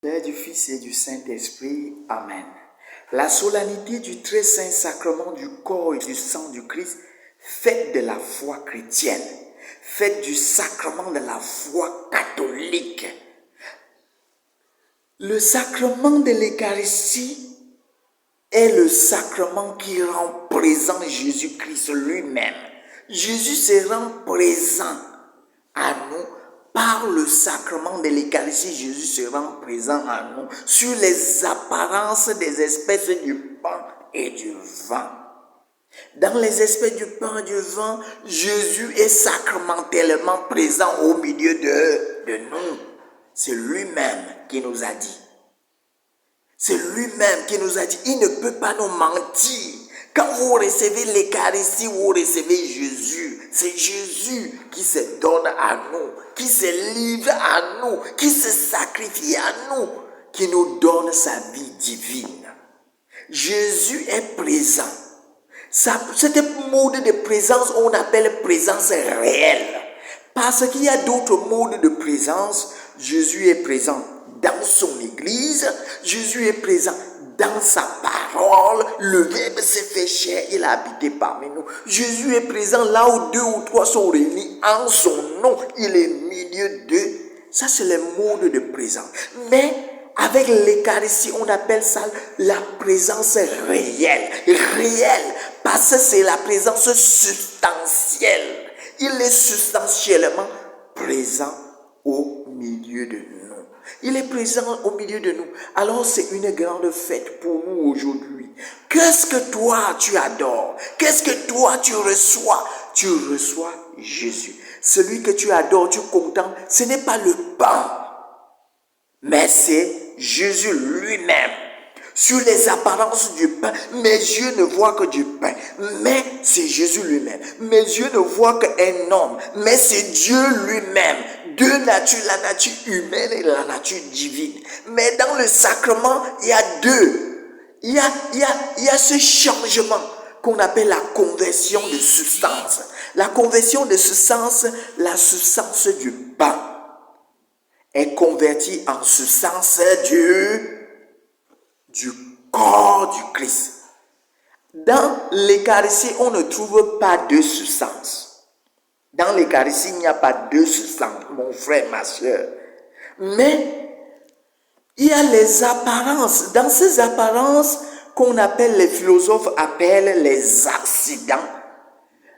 Père, du Fils et du Saint-Esprit. Amen. La solennité du très saint sacrement du corps et du sang du Christ, fête de la foi chrétienne, fête du sacrement de la foi catholique. Le sacrement de l'Eucharistie est le sacrement qui rend présent Jésus-Christ lui-même. Jésus se rend présent à nous par le sacrement de l'Eucharistie. Jésus se rend présent à nous sur les apparences des espèces du pain et du vin. Dans les espèces du pain et du vin, Jésus est sacramentellement présent au milieu de nous. C'est lui-même qui nous a dit. C'est lui-même qui nous a dit. Il ne peut pas nous mentir. Quand vous recevez l'Eucharistie, vous recevez Jésus. C'est Jésus qui se donne à nous, qui se livre à nous, qui se sacrifie à nous, qui nous donne sa vie divine. Jésus est présent. Cette mode de présence, on appelle présence réelle. Parce qu'il y a d'autres modes de présence. Jésus est présent dans son église. Jésus est présent dans sa parole. Le Verbe s'est fait chair, il a habité parmi nous. Jésus est présent là où 2 ou 3 sont réunis en son nom. Il est au milieu d'eux. Ça, c'est le mode de présence. Mais avec l'Eucharistie, on appelle ça la présence réelle. Réelle, parce que c'est la présence substantielle. Il est substantiellement présent au milieu de nous. Il est présent au milieu de nous. Alors c'est une grande fête pour nous aujourd'hui. Qu'est-ce que toi tu adores? Qu'est-ce que toi tu reçois? Tu reçois Jésus. Celui que tu adores, tu contemples, ce n'est pas le pain, mais c'est Jésus lui-même. Sur les apparences du pain, mes yeux ne voient que du pain, mais c'est Jésus lui-même. Mes yeux ne voient qu'un homme, mais c'est Dieu lui-même. Deux natures, la nature humaine et la nature divine. Mais dans le sacrement, il y a deux. Il y a ce changement qu'on appelle la conversion de substance. La conversion de substance, la substance du pain est convertie en substance du corps du Christ. Dans l'Eucharistie, on ne trouve pas deux substances. Dans l'Eucharistie, il n'y a pas deux substances, mon frère, ma soeur. Mais il y a les apparences. Dans ces apparences qu'on appelle, les philosophes appellent les accidents.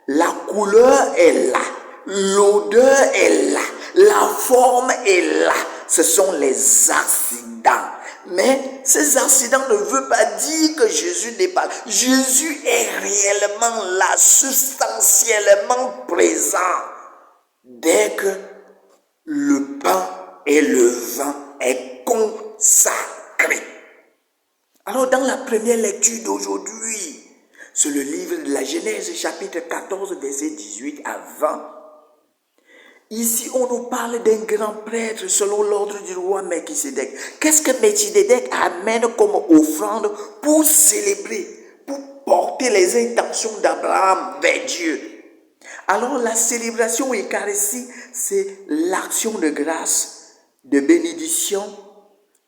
La couleur est là, l'odeur est là, la forme est là. Ce sont les accidents. Mais ces accidents ne veulent pas dire que Jésus n'est pas là. Jésus est réellement là, substantiellement présent. Dès que le pain et le vin est consacré. Alors dans la première lecture d'aujourd'hui, c'est le livre de la Genèse, chapitre 14, verset 18 à 20. Ici, on nous parle d'un grand prêtre selon l'ordre du roi Melchisédek. Qu'est-ce que Melchisédek amène comme offrande pour célébrer, pour porter les intentions d'Abraham vers Dieu? Alors, la célébration Eucharistie, c'est l'action de grâce, de bénédiction,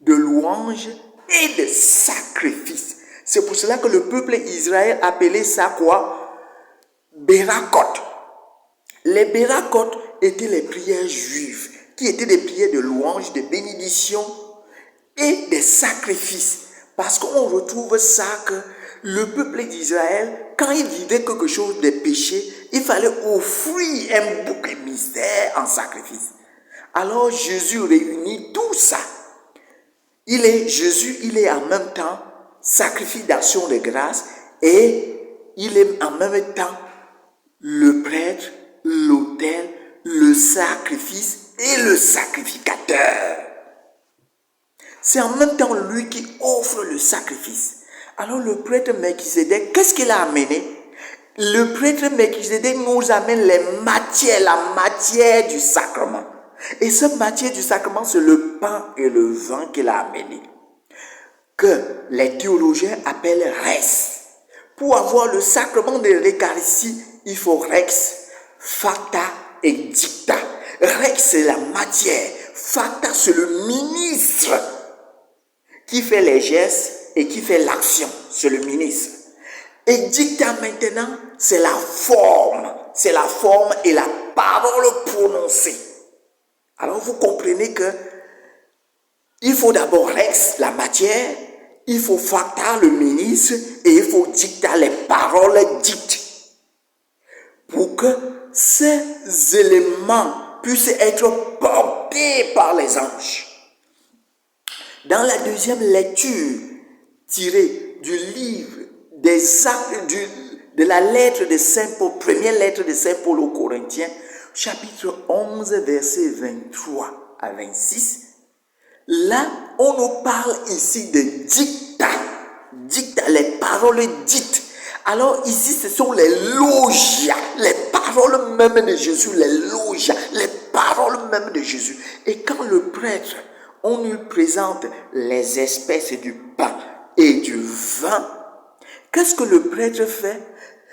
de louange et de sacrifice. C'est pour cela que le peuple Israël appelait ça quoi? Bérakot. Les Bérakot étaient les prières juives, qui étaient des prières de louange, de bénédiction et des sacrifices. Parce qu'on retrouve ça que le peuple d'Israël, quand il vivait quelque chose de péché, il fallait offrir un bouc émissaire en sacrifice. Alors Jésus réunit tout ça. Jésus, il est en même temps sacrifice d'action de grâce et il est en même temps le prêtre, l'autel, le sacrifice et le sacrificateur. C'est en même temps lui qui offre le sacrifice. Alors le prêtre Melchisédek, qu'est-ce qu'il a amené? Le prêtre Melchisédek nous amène la matière du sacrement. Et cette matière du sacrement, c'est le pain et le vin qu'il a amené, que les théologiens appellent res. Pour avoir le sacrement de l'Eucharistie, il faut rex, facta et dicta. Rex, c'est la matière. Facta, c'est le ministre. qui fait les gestes et qui fait l'action. C'est le ministre. Et dictat maintenant, c'est la forme. C'est la forme et la parole prononcée. Alors vous comprenez que il faut d'abord rex, la matière, il faut facta, le ministre, et il faut dicta, les paroles dites. Pour que ces éléments puissent être portés par les anges. Dans la deuxième lecture tirée du livre des actes de la lettre de Saint Paul, première lettre de Saint Paul aux Corinthiens, chapitre 11, versets 23 à 26, là, on nous parle ici de dicta, les paroles dites. Alors ici, ce sont les logia, les paroles même de Jésus, les logia, les paroles même de Jésus. Et quand le prêtre, on lui présente les espèces du pain et du vin, qu'est-ce que le prêtre fait?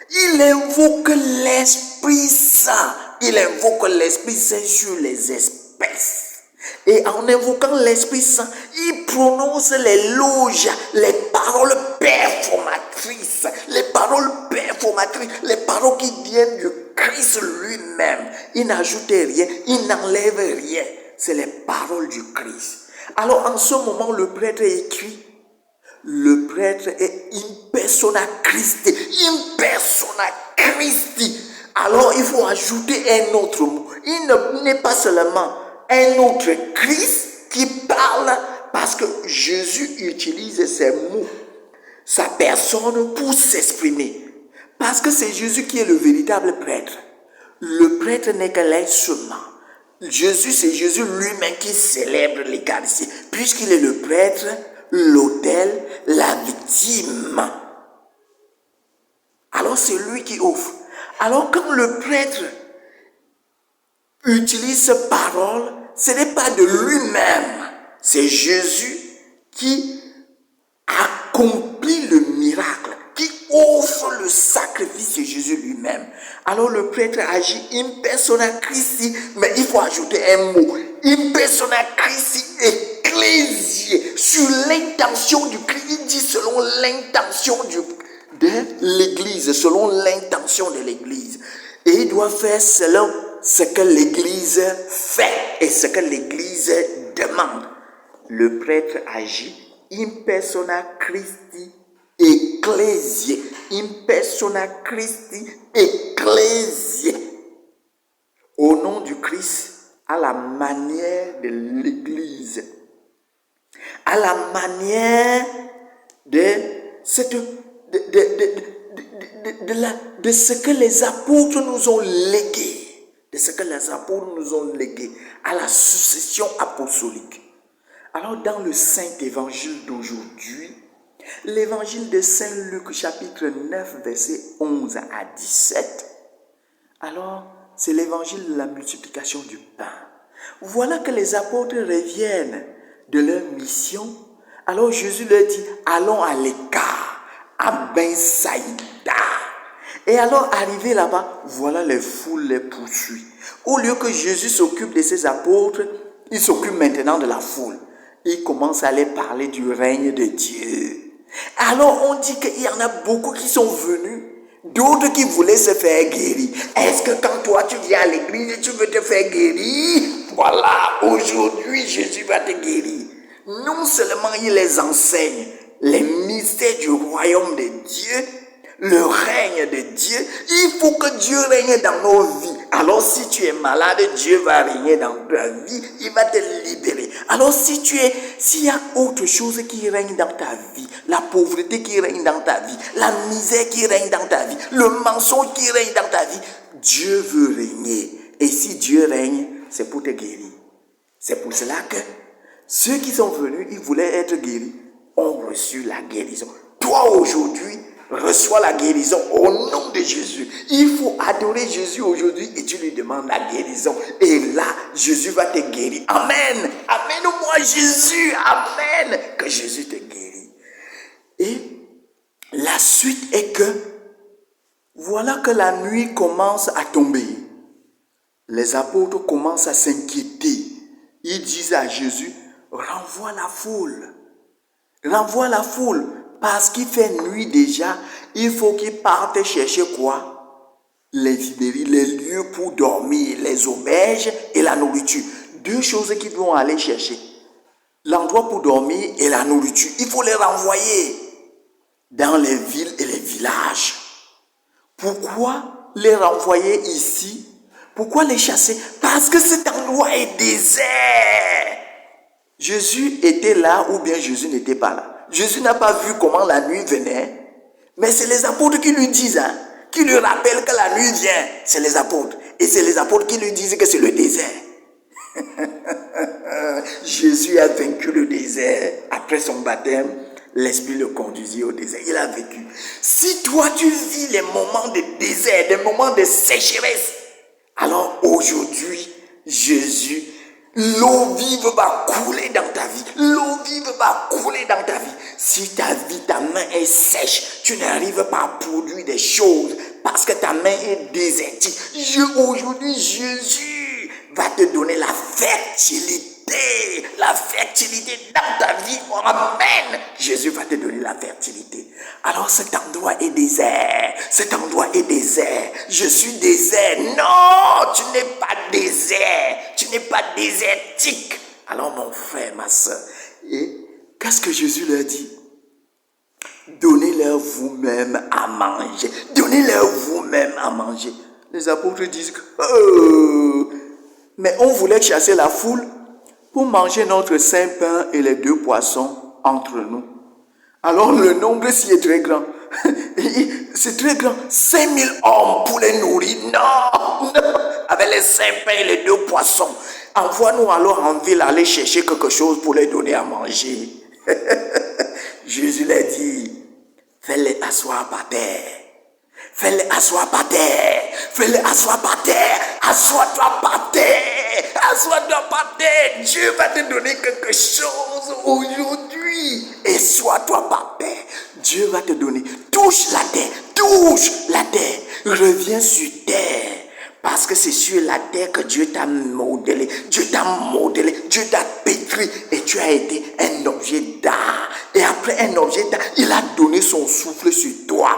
Il invoque l'Esprit Saint. Il invoque l'Esprit Saint sur les espèces. Et en invoquant l'Esprit Saint, il prononce les loges, les paroles performatrices, les paroles qui viennent du Christ lui-même. Il n'ajoute rien, il n'enlève rien. C'est les paroles du Christ. Alors en ce moment, le prêtre écrit, le prêtre est in persona Christi, Alors il faut ajouter un autre mot. Il n'est pas seulement un autre Christ qui parle, parce que Jésus utilise ces mots, sa personne, pour s'exprimer. Parce que c'est Jésus qui est le véritable prêtre. Le prêtre n'est que l'instrument. Jésus, c'est Jésus lui-même qui célèbre l'Eucharistie, puisqu'il est le prêtre, l'autel, la victime. Alors c'est lui qui offre. Alors quand le prêtre utilise cette parole, ce n'est pas de lui-même, c'est Jésus qui accomplit le miracle, qui offre le sacrifice de Jésus lui-même. Alors le prêtre agit in persona Christi, mais il faut ajouter un mot, in persona Christi ecclésié, sur l'intention du Christ. Il dit selon l'intention de l'Église, selon l'intention de l'Église. Et il doit faire selon ce que l'Église fait et ce que l'Église demande. Le prêtre agit in persona Christi ecclésié, in persona Christi ecclésié, au nom du Christ, à la manière de l'Église, à la manière de ce que les apôtres nous ont légué, à la succession apostolique. Alors dans le Saint Évangile d'aujourd'hui, l'évangile de Saint Luc chapitre 9 verset 11 à 17, alors c'est l'évangile de la multiplication du pain. Voilà que les apôtres reviennent de leur mission. Alors Jésus leur dit, allons à l'écart, à Bethsaïda. Et alors arrivé là-bas, voilà les foules les poursuivent. Au lieu que Jésus s'occupe de ses apôtres, il s'occupe maintenant de la foule. Il commence à les parler du règne de Dieu. Alors on dit qu'il y en a beaucoup qui sont venus, d'autres qui voulaient se faire guérir. Est-ce que quand toi tu viens à l'église, tu veux te faire guérir? Voilà, aujourd'hui Jésus va te guérir. Non seulement il les enseigne les mystères du royaume de Dieu, le règne de Dieu. Il faut que Dieu règne dans nos vies. Alors si tu es malade, Dieu va régner dans ta vie. Il va te libérer. Alors s'il y a autre chose qui règne dans ta vie, la pauvreté qui règne dans ta vie, la misère qui règne dans ta vie, le mensonge qui règne dans ta vie, Dieu veut régner. Et si Dieu règne, c'est pour te guérir. C'est pour cela que ceux qui sont venus, ils voulaient être guéris, ont reçu la guérison. Toi aujourd'hui, reçois la guérison au nom de Jésus. Il faut adorer Jésus aujourd'hui et tu lui demandes la guérison. Et là, Jésus va te guérir. Amen. Amène-moi Jésus. Amen. Que Jésus te guérit. Et la suite est que, voilà que la nuit commence à tomber. Les apôtres commencent à s'inquiéter. Ils disent à Jésus, renvoie la foule. Renvoie la foule. Parce qu'il fait nuit déjà, il faut qu'ils partent chercher quoi? Les viveri, les lieux pour dormir, les auberges et la nourriture. Deux choses qu'ils vont aller chercher. L'endroit pour dormir et la nourriture. Il faut les renvoyer dans les villes et les villages. Pourquoi les renvoyer ici? Pourquoi les chasser? Parce que cet endroit est désert. Jésus était là ou bien Jésus n'était pas là. Jésus n'a pas vu comment la nuit venait, mais c'est les apôtres qui lui disent, qui lui rappellent que la nuit vient. C'est les apôtres. Et c'est les apôtres qui lui disent que c'est le désert. Jésus a vaincu le désert. Après son baptême, l'Esprit le conduisit au désert. Il a vécu. Si toi tu vis les moments de désert, des moments de sécheresse, alors aujourd'hui, Jésus, l'eau vive va couler dans ta vie. L'eau vive va couler dans ta vie. Si ta vie, ta main est sèche, tu n'arrives pas à produire des choses parce que ta main est désertique. Aujourd'hui, Jésus va te donner la fertilité. La fertilité dans ta vie. Amen. Jésus va te donner la fertilité. Alors cet endroit est désert. Cet endroit est désert. Je suis désert. Non, tu n'es pas désert. Tu n'es pas désertique. Alors mon frère, ma soeur. Et qu'est-ce que Jésus leur dit? Donnez-leur vous-même à manger. Donnez-leur vous-même à manger. Les apôtres disent que mais on voulait chasser la foule pour manger notre saint pain et les 2 poissons entre nous. Alors le nombre s'y est très grand. C'est très grand. 5000 hommes pour les nourrir. Non, avec les 5 pains et les 2 poissons. Envoie-nous alors en ville aller chercher quelque chose pour les donner à manger. Jésus leur dit, fais-les asseoir par terre. Fais-les asseoir par terre. Fais-les asseoir par terre. Assois-toi par terre. Assois-toi par terre. Dieu va te donner quelque chose aujourd'hui. Et sois-toi par terre. Dieu va te donner. Touche la terre. Touche la terre. Reviens sur terre. Parce que c'est sur la terre que Dieu t'a modelé. Dieu t'a modelé. Dieu t'a pétri. Et tu as été un objet d'art. Et après un objet d'art, il a donné son souffle sur toi.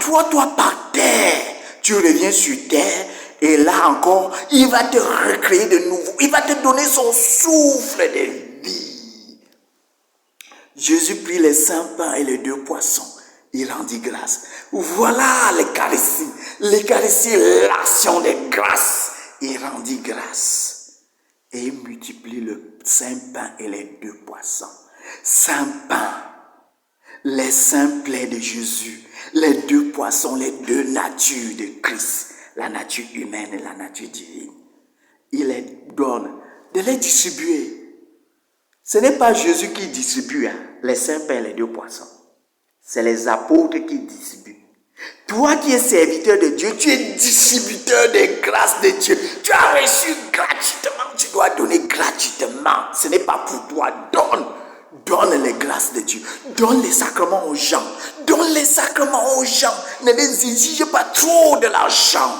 Toi par terre. Tu reviens sur terre. Et là encore, il va te recréer de nouveau. Il va te donner son souffle de vie. Jésus prit les 5 pains et les 2 poissons. Il rendit grâce. Voilà l'Eucharistie. L'Eucharistie est l'action de grâce. Il rendit grâce. Et il multiplie le saint pain et les 2 poissons. Saint pain, les saints plaies de Jésus. Les 2 poissons, les 2 natures de Christ. La nature humaine et la nature divine. Il les donne de les distribuer. Ce n'est pas Jésus qui distribue les saints pains et les 2 poissons. C'est les apôtres qui distribuent. Toi qui es serviteur de Dieu, tu es distributeur des grâces de Dieu. Tu as reçu gratuitement, tu dois donner gratuitement. Ce n'est pas pour toi, donne. Donne les grâces de Dieu. Donne les sacrements aux gens. Donne les sacrements aux gens. Ne les exige pas trop de l'argent.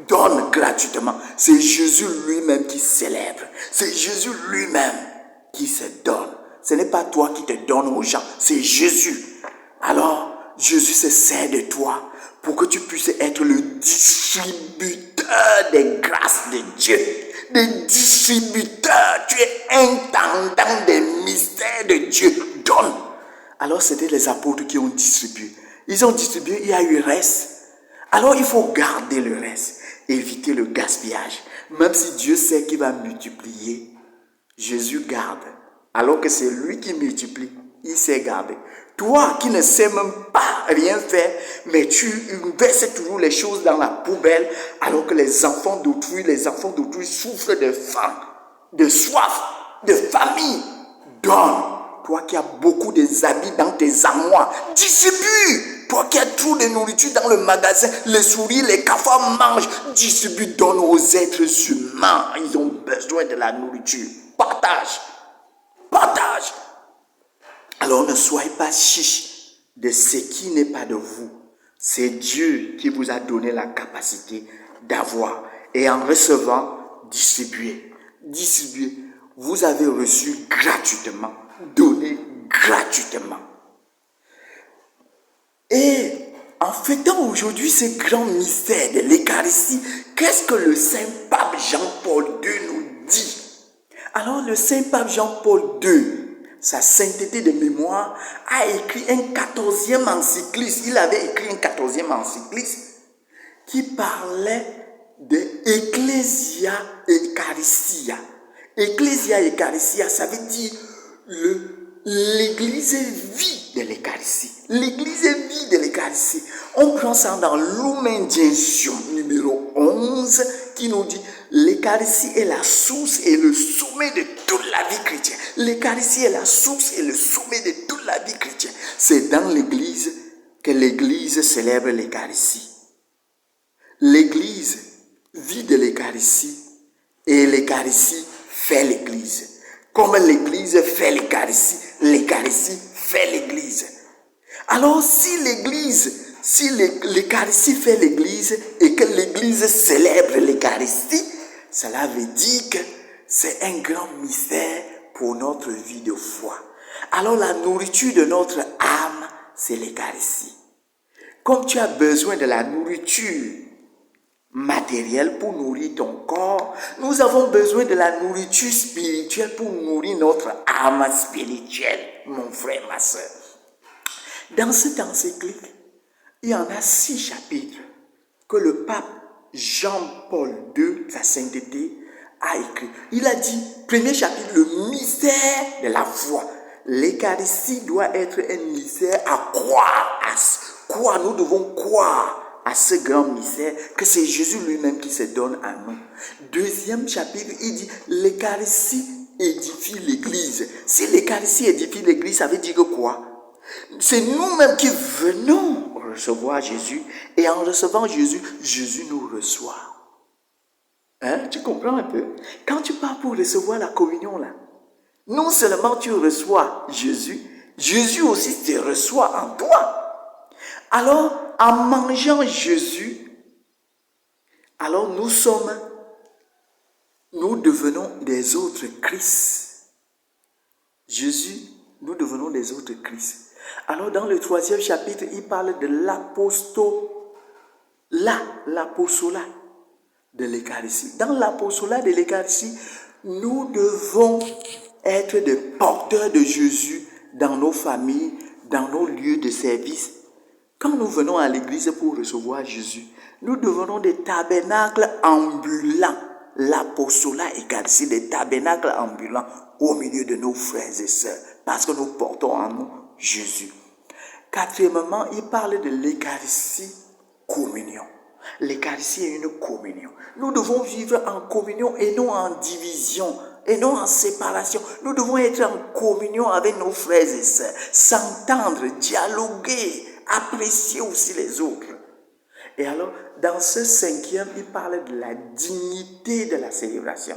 Donne gratuitement. C'est Jésus lui-même qui célèbre. C'est Jésus lui-même qui se donne. Ce n'est pas toi qui te donnes aux gens. C'est Jésus. Alors, Jésus se sert de toi pour que tu puisses être le distributeur des grâces de Dieu. Des distributeurs. Tu es intendant des mystères de Dieu. Donne. Alors, c'était les apôtres qui ont distribué. Ils ont distribué, il y a eu le reste. Alors, il faut garder le reste. Éviter le gaspillage. Même si Dieu sait qu'il va multiplier, Jésus garde. Alors que c'est lui qui multiplie. Il sait garder. Toi qui ne sais même pas rien faire, mais tu verses toujours les choses dans la poubelle, alors que les enfants d'autrui souffrent de faim, de soif, de famine. Donne. Toi qui as beaucoup d'habits dans tes armoires, distribue. Toi qui as trop de nourriture dans le magasin, les souris, les cafards mangent, distribue, donne aux êtres humains. Ils ont besoin de la nourriture. Partage. Partage. Alors ne soyez pas chiche de ce qui n'est pas de vous. C'est Dieu qui vous a donné la capacité d'avoir. Et en recevant, distribuer. Distribuer. Vous avez reçu gratuitement. Donnez gratuitement. Et en fêtant aujourd'hui ce grand mystère de l'Eucharistie, qu'est-ce que le Saint-Pape Jean-Paul II nous dit? Alors le Saint-Pape Jean-Paul II, sa sainteté de mémoire, a écrit un 14e encyclique. Il avait écrit un 14e encyclique qui parlait de Ecclesia Eucharistia. Ecclesia Eucharistia, ça veut dire l'église vie de l'Eucharistie. L'église vie de l'Eucharistie. On prend ça dans Lumen Gentium numéro 11 qui nous dit l'Eucharistie est la source et le sommet de toute la vie chrétienne. L'Eucharistie est la source et le sommet de toute la vie chrétienne. C'est dans l'église que l'église célèbre l'Eucharistie. L'église vit de l'Eucharistie et l'Eucharistie fait l'église. Comme l'église fait l'Eucharistie fait l'église. Alors si l'Eucharistie fait l'église et que l'église célèbre l'Eucharistie, cela veut dire que c'est un grand mystère pour notre vie de foi. Alors la nourriture de notre âme, c'est l'Eucharistie. Comme tu as besoin de la nourriture matérielle pour nourrir ton corps, nous avons besoin de la nourriture spirituelle pour nourrir notre âme spirituelle, mon frère, ma soeur. Dans cette encyclique, il y en a 6 chapitres que le pape Jean-Paul II, sa sainteté, a écrit. Il a dit, premier chapitre, le mystère de la foi. L'Eucharistie doit être un mystère à croire. Nous devons croire à ce grand mystère que c'est Jésus lui-même qui se donne à nous. Deuxième chapitre, il dit l'Eucharistie édifie l'Église. Si l'Eucharistie édifie l'Église, ça veut dire que quoi? C'est nous-mêmes qui venons recevoir Jésus et en recevant Jésus, Jésus nous reçoit. Tu comprends un peu? Quand tu pars pour recevoir la communion là, non seulement tu reçois Jésus, Jésus aussi te reçoit en toi. Alors, en mangeant Jésus, alors nous devenons des autres Christ. Jésus, nous devenons des autres Christ. Alors, dans le 3e chapitre, il parle de l'apostolat de l'Eucharistie. Dans l'apostolat de l'Eucharistie, nous devons être des porteurs de Jésus dans nos familles, dans nos lieux de service. Quand nous venons à l'église pour recevoir Jésus, nous devenons des tabernacles ambulants. L'apostolat Eucharistie, des tabernacles ambulants au milieu de nos frères et sœurs, parce que nous portons en nous Jésus. Quatrièmement, il parle de l'Eucharistie communion. L'Eucharistie est une communion. Nous devons vivre en communion et non en division, et non en séparation. Nous devons être en communion avec nos frères et sœurs, s'entendre, dialoguer, apprécier aussi les autres. Et alors, dans ce 5e, il parle de la dignité de la célébration.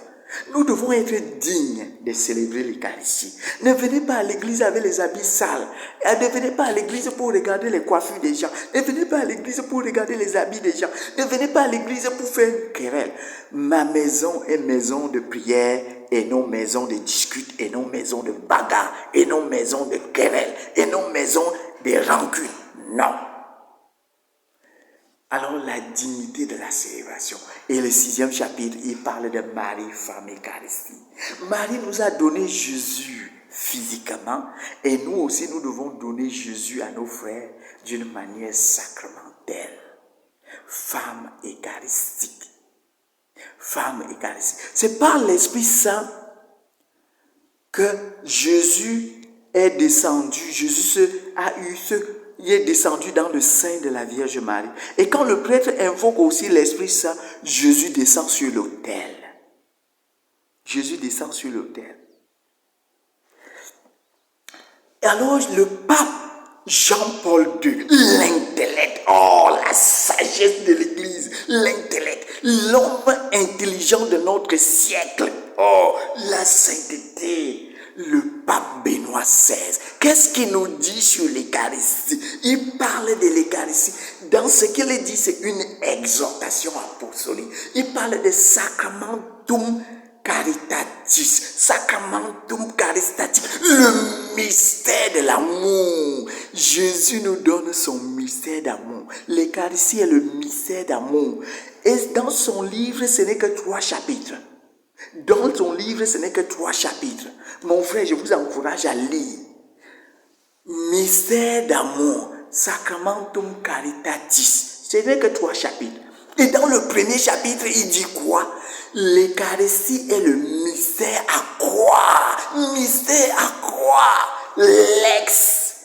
Nous devons être dignes de célébrer l'Eucharistie. Ne venez pas à l'église avec les habits sales. Ne venez pas à l'église pour regarder les coiffures des gens. Ne venez pas à l'église pour regarder les habits des gens. Ne venez pas à l'église pour faire une querelle. Ma maison est maison de prière et non maison de dispute, et non maison de bagarre, et non maison de querelle, et non maison de rancune. Non. Alors la dignité de la célébration. Et le 6e chapitre, il parle de Marie, femme Eucharistie. Marie nous a donné Jésus physiquement et nous aussi nous devons donner Jésus à nos frères d'une manière sacramentelle. Femme eucharistique. Femme eucharistique. C'est par l'Esprit Saint que Jésus est descendu. Il est descendu dans le sein de la Vierge Marie. Et quand le prêtre invoque aussi l'Esprit Saint, Jésus descend sur l'autel. Jésus descend sur l'autel. Et alors le pape Jean-Paul II, l'intellect, la sagesse de l'Église, l'intellect, l'homme intelligent de notre siècle, la sainteté, le pape Benoît XVI. Qu'est-ce qu'il nous dit sur l'Eucharistie? Il parle de l'Eucharistie. Dans ce qu'il dit, c'est une exhortation apostolique. Il parle de sacramentum caritatis, sacramentum caristatis, le mystère de l'amour. Jésus nous donne son mystère d'amour. L'Eucharistie est le mystère d'amour. Et dans son livre, ce n'est que 3 chapitres. Dans ton livre, ce n'est que 3 chapitres. Mon frère, je vous encourage à lire. Mystère d'amour, Sacramentum Caritatis. Ce n'est que 3 chapitres. Et dans le premier chapitre, il dit quoi? L'Eucharistie est le mystère à croire. Mystère à croire. Lex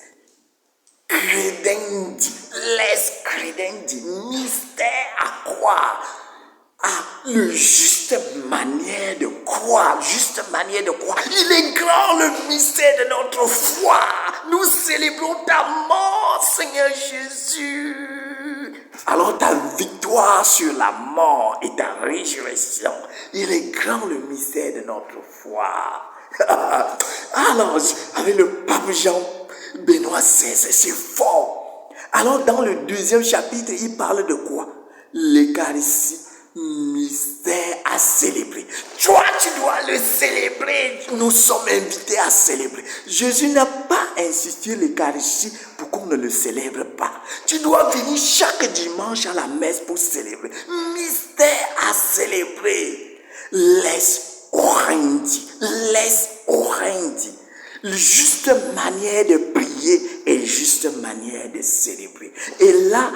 credendi. Lex credendi. Mystère à croire. Le juste manière de croire, juste manière de croire. Il est grand le mystère de notre foi. Nous célébrons ta mort, Seigneur Jésus. Alors ta victoire sur la mort et ta résurrection, il est grand le mystère de notre foi. Alors, avec le pape Jean-Benoît XVI, c'est fort. Alors, dans le 2e chapitre, il parle de quoi? L'Eucharistie, mystère à célébrer. Toi, tu dois le célébrer. Nous sommes invités à célébrer. Jésus n'a pas institué l'Eucharistie pour qu'on ne le célèbre pas. Tu dois venir chaque dimanche à la messe pour célébrer. Mystère à célébrer. Laisse orendi. Laisse orendi. Juste manière de prier et juste manière de célébrer. Et là,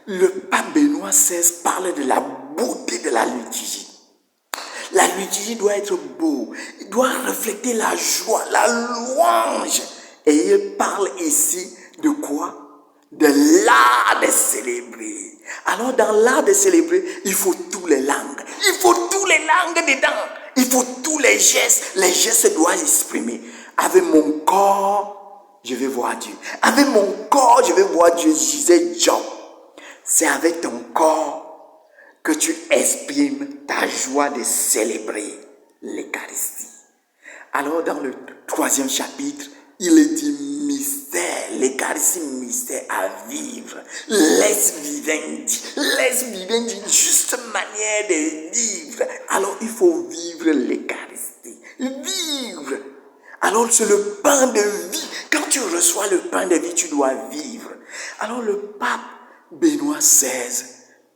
le pape Benoît XVI parle de la beauté de la liturgie. La liturgie doit être beau, il doit refléter la joie, la louange. Et il parle ici de quoi? De l'art de célébrer. Alors dans l'art de célébrer, il faut toutes les langues. Il faut toutes les langues dedans. Il faut tous les gestes. Les gestes doivent exprimer. Avec mon corps, je vais voir Dieu. Avec mon corps, je vais voir Dieu, disait Jean. C'est avec ton corps que tu exprimes ta joie de célébrer l'Eucharistie. Alors dans le 3e chapitre, il est dit mystère, l'Eucharistie mystère à vivre. Laisse vivendi, juste manière de vivre. Alors il faut vivre l'Eucharistie. Vivre. Alors c'est le pain de vie. Quand tu reçois le pain de vie, tu dois vivre. Alors le pape Benoît XVI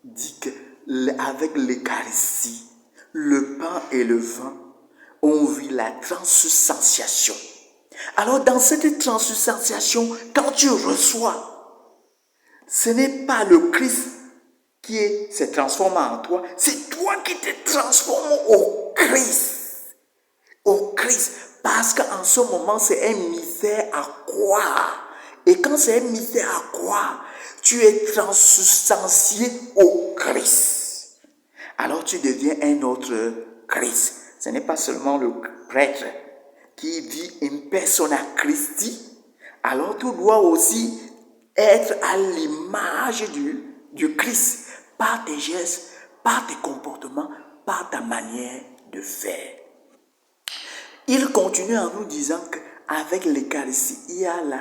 dit qu'avec l'Eucharistie, le pain et le vin, on vit la transubstantiation. Alors dans cette transubstantiation, quand tu reçois, ce n'est pas le Christ qui se transforme en toi, c'est toi qui te transformes au Christ. Au Christ. Parce qu'en ce moment, c'est un mystère à croire. Et quand c'est un mystère à croire, tu es transubstantié au Christ. Alors tu deviens un autre Christ. Ce n'est pas seulement le prêtre qui vit in persona Christi. Alors tu dois aussi être à l'image du Christ par tes gestes, par tes comportements, par ta manière de faire. Il continue en nous disant qu'avec l'Eucharistie, il y a la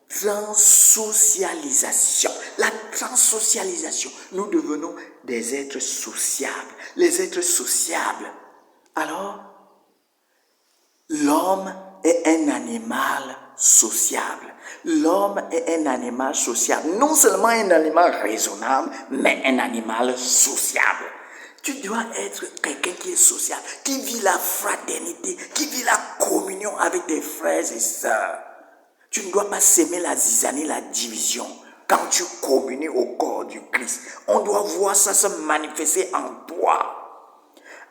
transsocialisation. La transsocialisation. Nous devenons des êtres sociables. Les êtres sociables. Alors, l'homme est un animal sociable. L'homme est un animal sociable. Non seulement un animal raisonnable, mais un animal sociable. Tu dois être quelqu'un qui est social, qui vit la fraternité, qui vit la communion avec tes frères et sœurs. Tu ne dois pas s'aimer la zizanie, la division. Quand tu communies au corps du Christ, on doit voir ça se manifester en toi.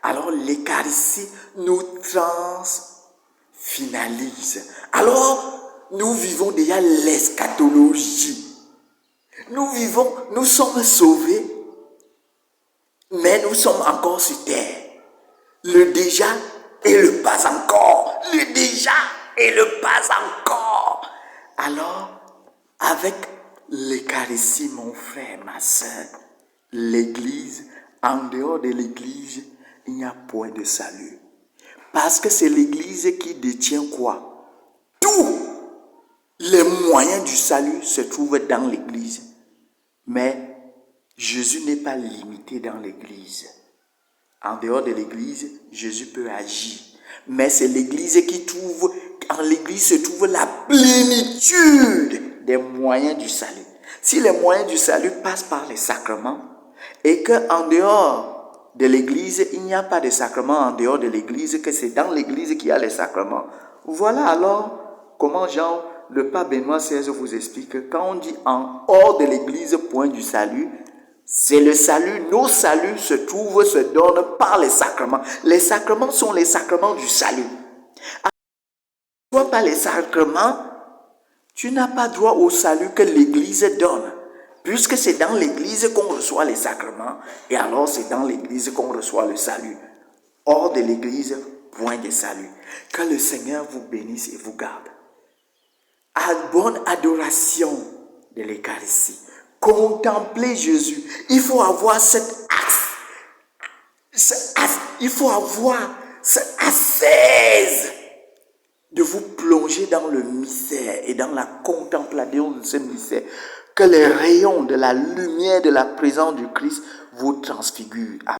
Alors l'Eucharistie nous transfinalise. Alors nous vivons déjà l'eschatologie. Nous sommes sauvés. Mais nous sommes encore sur terre. Le déjà et le pas encore. Le déjà et le pas encore. Alors, avec l'Eucharistie, mon frère, ma soeur, l'Église, en dehors de l'Église, il n'y a point de salut. Parce que c'est l'Église qui détient quoi? Tous les moyens du salut se trouvent dans l'Église. Mais Jésus n'est pas limité dans l'Église. En dehors de l'Église, Jésus peut agir. Mais c'est l'Église qui trouve, en l'église se trouve la plénitude des moyens du salut. Si les moyens du salut passent par les sacrements et qu'en dehors de l'église, il n'y a pas de sacrements en dehors de l'église, que c'est dans l'église qu'il y a les sacrements, voilà alors comment Jean, le pape Benoît XVI vous explique que quand on dit en hors de l'église, point du salut, c'est le salut. Nos saluts se donnent par les sacrements. Les sacrements sont les sacrements du salut. Par les sacrements, tu n'as pas droit au salut que l'Église donne, puisque c'est dans l'Église qu'on reçoit les sacrements, et alors c'est dans l'Église qu'on reçoit le salut. Hors de l'Église, point de salut. Que le Seigneur vous bénisse et vous garde. À bonne adoration de l'Eucharistie. Contemplez Jésus. Il faut avoir cette ascèse de vous plonger dans le mystère et dans la contemplation de ce mystère, que les rayons de la lumière de la présence du Christ vous transfigurent.